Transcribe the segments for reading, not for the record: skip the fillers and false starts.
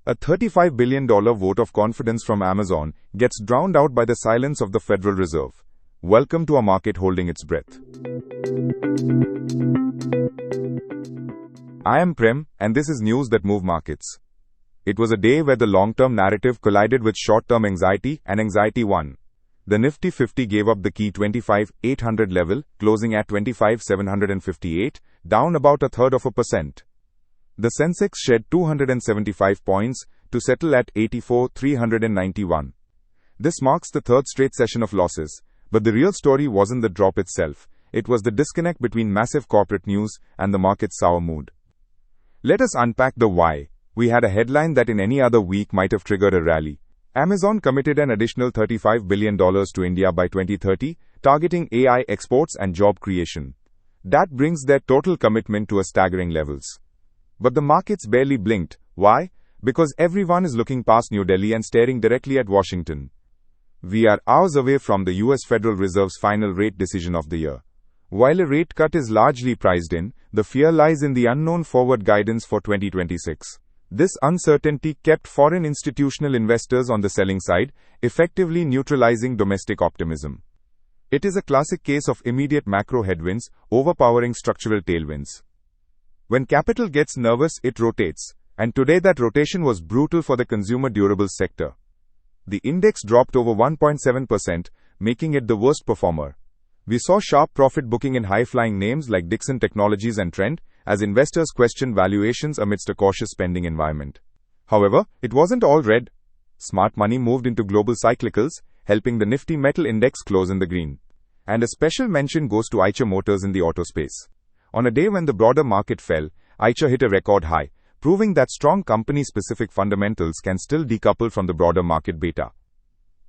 A $35 billion vote of confidence from Amazon gets drowned out by the silence of the Federal Reserve. Welcome to a market holding its breath. I am Prem, and this is news that move markets. It was a day where the long-term narrative collided with short-term anxiety, and anxiety won. The Nifty 50 gave up the key 25,800 level, closing at 25,758, down about 0.33%. The Sensex shed 275 points to settle at 84,391. This marks the third straight session of losses, but the real story wasn't the drop itself. It was the disconnect between massive corporate news and the market's sour mood. Let us unpack the why. We had a headline that in any other week might have triggered a rally. Amazon committed an additional $35 billion to India by 2030, targeting AI exports and job creation. That brings their total commitment to a staggering levels. But the markets barely blinked. Why? Because everyone is looking past New Delhi and staring directly at Washington. We are hours away from the US Federal Reserve's final rate decision of the year. While a rate cut is largely priced in, the fear lies in the unknown forward guidance for 2026. This uncertainty kept foreign institutional investors on the selling side, effectively neutralizing domestic optimism. It is a classic case of immediate macro headwinds overpowering structural tailwinds. When capital gets nervous, it rotates, and today that rotation was brutal for the consumer durables sector. The index dropped over 1.7%, making it the worst performer. We saw sharp profit booking in high-flying names like Dixon Technologies and Trent, as investors questioned valuations amidst a cautious spending environment. However, it wasn't all red. Smart money moved into global cyclicals, helping the Nifty Metal index close in the green. And a special mention goes to Eicher Motors in the auto space. On a day when the broader market fell, Eicher hit a record high, proving that strong company-specific fundamentals can still decouple from the broader market beta.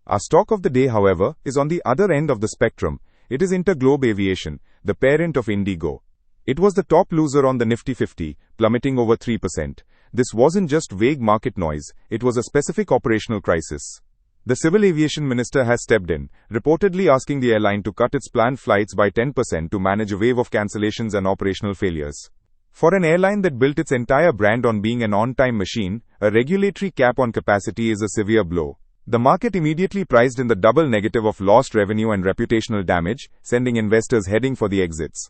Our stock of the day, however, is on the other end of the spectrum. It is Interglobe Aviation, the parent of IndiGo. It was the top loser on the Nifty 50, plummeting over 3%. This wasn't just vague market noise, it was a specific operational crisis. The Civil Aviation Minister has stepped in, reportedly asking the airline to cut its planned flights by 10% to manage a wave of cancellations and operational failures. For an airline that built its entire brand on being an on-time machine, a regulatory cap on capacity is a severe blow. The market immediately priced in the double negative of lost revenue and reputational damage, sending investors heading for the exits.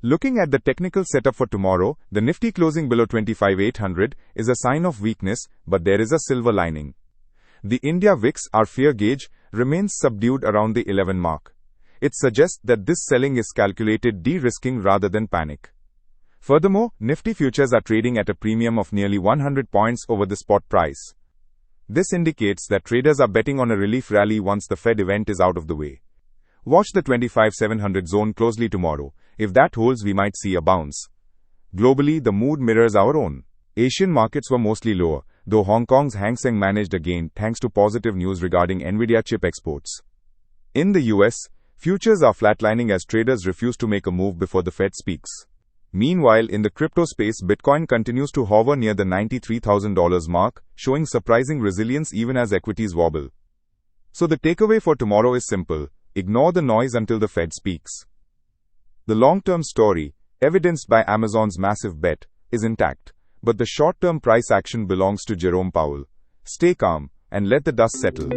Looking at the technical setup for tomorrow, the Nifty closing below 25,800 is a sign of weakness, but there is a silver lining. The India VIX, our fear gauge, remains subdued around the 11 mark. It suggests that this selling is calculated de-risking rather than panic. Furthermore, Nifty futures are trading at a premium of nearly 100 points over the spot price. This indicates that traders are betting on a relief rally once the Fed event is out of the way. Watch the 25,700 zone closely tomorrow. If that holds, we might see a bounce. Globally, the mood mirrors our own. Asian markets were mostly lower, though Hong Kong's Hang Seng managed a gain thanks to positive news regarding Nvidia chip exports. In the US, futures are flatlining as traders refuse to make a move before the Fed speaks. Meanwhile, in the crypto space, Bitcoin continues to hover near the $93,000 mark, showing surprising resilience even as equities wobble. So the takeaway for tomorrow is simple: ignore the noise until the Fed speaks. The long-term story, evidenced by Amazon's massive bet, is intact, but the short-term price action belongs to Jerome Powell. Stay calm and let the dust settle.